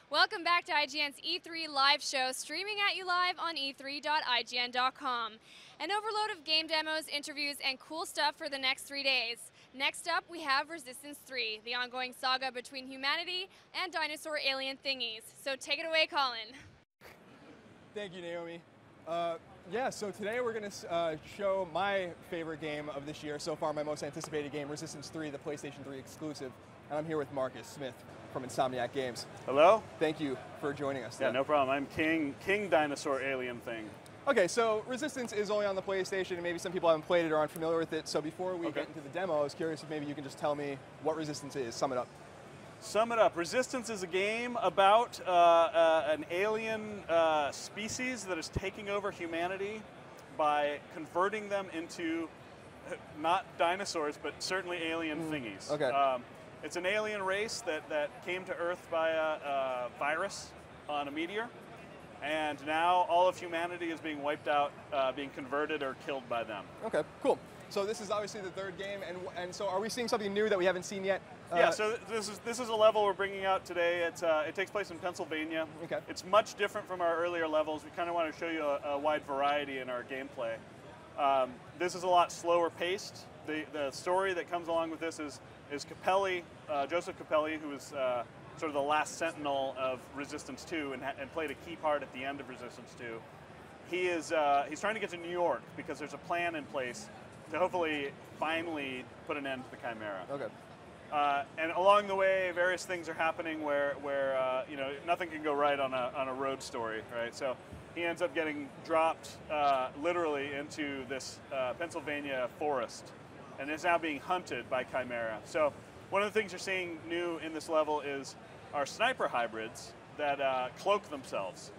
Welcome back to IGN's E3 live show, streaming at you live on e3.ign.com. An overload of game demos, interviews, and cool stuff for the next 3 days. Next up, we have Resistance 3, the ongoing saga between humanity and dinosaur alien thingies. So take it away, Colin. Thank you, Naomi. Yeah, so today we're going to show my favorite game of this year, so far my most anticipated game, Resistance 3, the PlayStation 3 exclusive. And I'm here with Marcus Smith from Insomniac Games. Hello? Thank you for joining us today. Yeah, no problem. I'm King Dinosaur Alien Thing. Okay, so Resistance is only on the PlayStation, and maybe some people haven't played it or aren't familiar with it. So before we get into the demo, I was curious if maybe you can just tell me what Resistance is. Sum it up. Sum it up. Resistance is a game about an alien species that is taking over humanity by converting them into not dinosaurs, but certainly alien thingies. Okay. It's an alien race that came to Earth by a virus on a meteor, and now all of humanity is being wiped out, being converted or killed by them. Okay, cool. So this is obviously the third game, and so are we seeing something new that we haven't seen yet? Yeah, so this is a level we're bringing out today. It takes place in Pennsylvania. Okay. It's much different from our earlier levels. We kind of want to show you a wide variety in our gameplay. This is a lot slower paced. The story that comes along with this is Capelli, Joseph Capelli, who was sort of the last sentinel of Resistance 2 and played a key part at the end of Resistance 2. He's trying to get to New York because there's a plan in place to hopefully finally put an end to the Chimera. Okay. And along the way, various things are happening where you know, nothing can go right on a road story, right? So he ends up getting dropped literally into this Pennsylvania forest, and is now being hunted by Chimera. So one of the things you're seeing new in this level is our sniper hybrids that cloak themselves.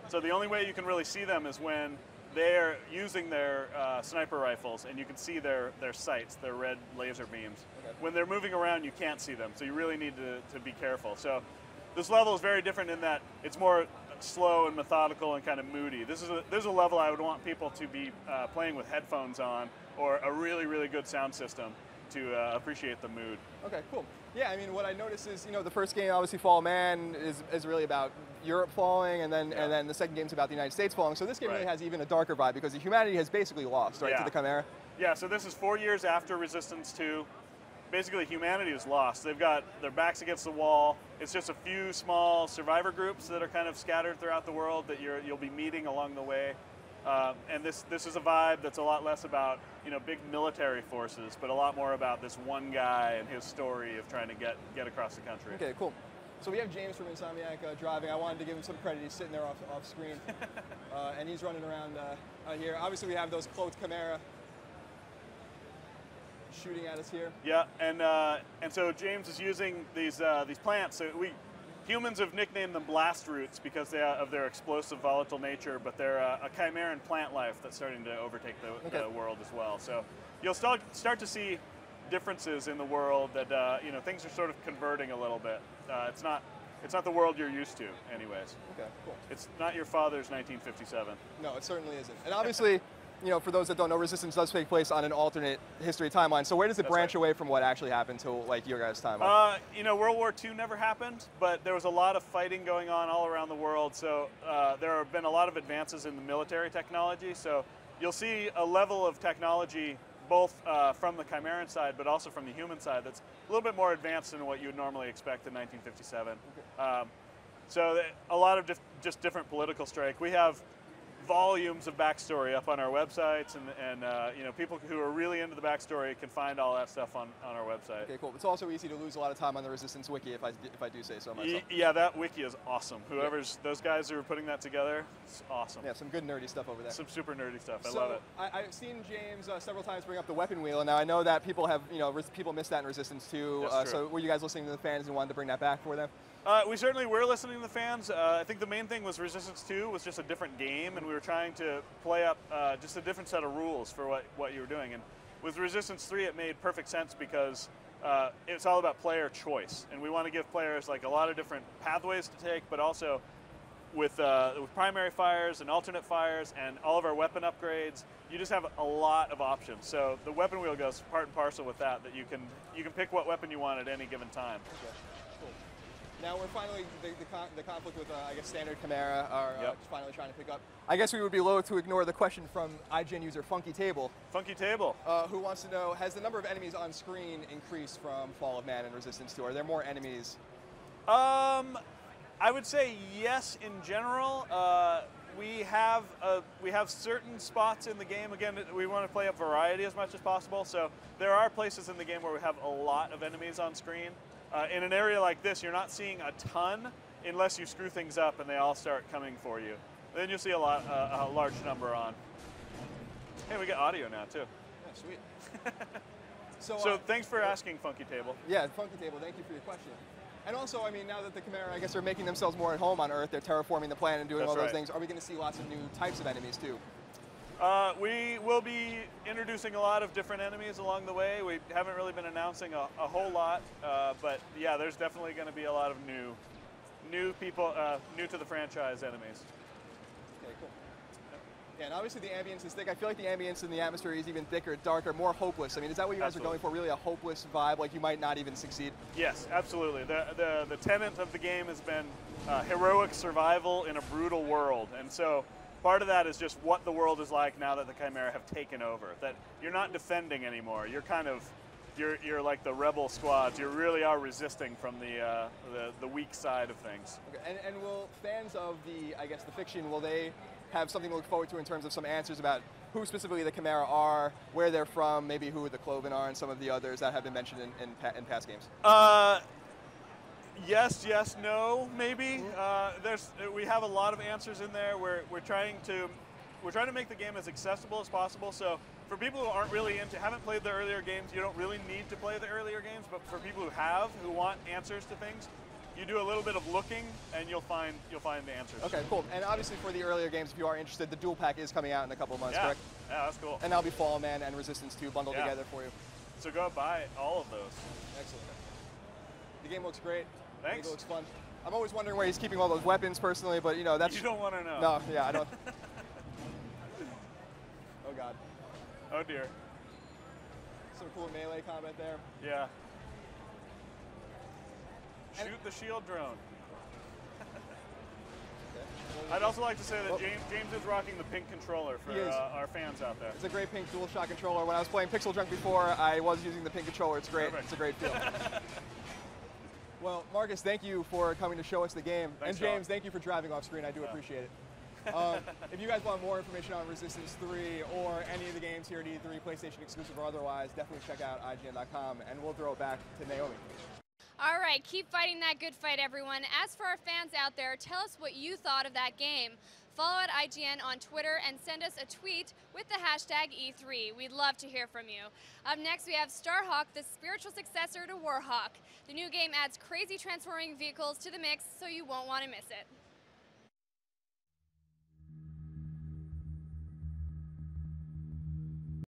So the only way you can really see them is when they're using their sniper rifles, and you can see their sights, their red laser beams. Okay. When they're moving around, you can't see them, so you really need to be careful. So this level is very different in that it's more slow and methodical and kind of moody. This is a level I would want people to be playing with headphones on or a really, really good sound system to appreciate the mood. Okay, cool. Yeah, I mean, what I noticed is, you know, the first game, obviously, Fall of Man is really about Europe falling, and then the second game's about the United States falling. So this game really has even a darker vibe because humanity has basically lost, right, to the Chimera. Yeah. So this is 4 years after Resistance 2. Basically, humanity is lost. They've got their backs against the wall. It's just a few small survivor groups that are kind of scattered throughout the world that you'll be meeting along the way. And this is a vibe that's a lot less about, you know, big military forces, but a lot more about this one guy and his story of trying to get across the country. Okay, cool. So we have James from Insomniac driving. I wanted to give him some credit. He's sitting there off screen, and he's running around out here. Obviously, we have those cloaked Chimera shooting at us here. Yeah, and so James is using these plants. So humans have nicknamed them blast roots because of their explosive, volatile nature, but they're a chimeran plant life that's starting to overtake the world as well. So you'll start to see differences in the world that you know, things are sort of converting a little bit. It's not the world you're used to, anyways. Okay, cool. It's not your father's 1957. No, it certainly isn't. And obviously, you know, for those that don't know, Resistance does take place on an alternate history timeline. So where does it branch away from what actually happened to, like, your guys' timeline? You know, World War II never happened, but there was a lot of fighting going on all around the world. So there have been a lot of advances in the military technology. So you'll see a level of technology both from the Chimeran side, but also from the human side that's a little bit more advanced than what you would normally expect in 1957. Okay. So a lot of just different political strike. We have volumes of backstory up on our websites, and you know, people who are really into the backstory can find all that stuff on our website. Okay, cool. It's also easy to lose a lot of time on the Resistance wiki if I do say so myself. Yeah, that wiki is awesome. Those guys who are putting that together, it's awesome. Yeah, some good nerdy stuff over there. Some super nerdy stuff. I love it. I've seen James several times bring up the weapon wheel, and now I know that people have, you know, people missed that in Resistance 2. So were you guys listening to the fans and wanted to bring that back for them? We certainly were listening to the fans. I think the main thing was Resistance 2 was just a different game, and we were trying to play up just a different set of rules for what you were doing. And with Resistance 3, it made perfect sense because it's all about player choice, and we want to give players like a lot of different pathways to take, but also with primary fires and alternate fires and all of our weapon upgrades, you just have a lot of options. So the weapon wheel goes part and parcel with that you can pick what weapon you want at any given time. Okay. Cool. Now we're finally, the conflict with, I guess, standard Chimera are Yep. finally trying to pick up. I guess we would be loath to ignore the question from IGN user Funky Table, Funky Table. who wants to know, has the number of enemies on screen increased from Fall of Man and Resistance 2? Are there more enemies? I would say yes in general. We have certain spots in the game. Again, we want to play up variety as much as possible. So there are places in the game where we have a lot of enemies on screen. In an area like this, you're not seeing a ton unless you screw things up and they all start coming for you. Then you'll see a large number on. Hey, we get audio now too. Yeah, sweet. So thanks for asking, Funky Table. Yeah, Funky Table, thank you for your question. And also, I mean, now that the Chimera, I guess, are making themselves more at home on Earth, they're terraforming the planet and doing all those things, are we going to see lots of new types of enemies too? We will be introducing a lot of different enemies along the way. We haven't really been announcing a whole lot, but yeah, there's definitely going to be a lot of new people, new to the franchise enemies. Okay, cool. Yeah, and obviously the ambience is thick. I feel like the ambience in the atmosphere is even thicker, darker, more hopeless. I mean, is that what you guys are going for, really a hopeless vibe, like you might not even succeed? Yes, absolutely. The tenet of the game has been heroic survival in a brutal world, and so part of that is just what the world is like now that the Chimera have taken over. That you're not defending anymore. You're kind of, you're like the rebel squads. You really are resisting from the weak side of things. Okay. And will fans of the, I guess, the fiction, will they have something to look forward to in terms of some answers about who specifically the Chimera are, where they're from, maybe who the Cloven are, and some of the others that have been mentioned in past games? Yes, no, maybe. We have a lot of answers in there. We're trying to make the game as accessible as possible. So for people who aren't really haven't played the earlier games, you don't really need to play the earlier games. But for people who want answers to things, you do a little bit of looking, and you'll find the answers. Okay, cool. And obviously for the earlier games, if you are interested, the dual pack is coming out in a couple of months, correct? Yeah, that's cool. And that'll be Fall of Man and Resistance 2 bundled together for you. So go buy all of those. Excellent. The game looks great. Thanks. I think it looks fun. I'm always wondering where he's keeping all those weapons personally, but you know, that's... You don't want to know. No, yeah, I don't. Oh God. Oh dear. Some cool melee combat there. Yeah. Shoot the shield drone. I'd also like to say that James is rocking the pink controller for our fans out there. It's a great pink DualShock controller. When I was playing Pixel Junk before, I was using the pink controller. It's great. Perfect. It's a great feel. Well, Marcus, thank you for coming to show us the game. Thanks, and James, Sean. thank you for driving off screen. I do appreciate it. If you guys want more information on Resistance 3 or any of the games here at E3, PlayStation exclusive or otherwise, definitely check out IGN.com, and we'll throw it back to Naomi. All right, keep fighting that good fight, everyone. As for our fans out there, tell us what you thought of that game. Follow at IGN on Twitter and send us a tweet with the hashtag E3. We'd love to hear from you. Up next, we have Starhawk, the spiritual successor to Warhawk. The new game adds crazy transforming vehicles to the mix, so you won't want to miss it.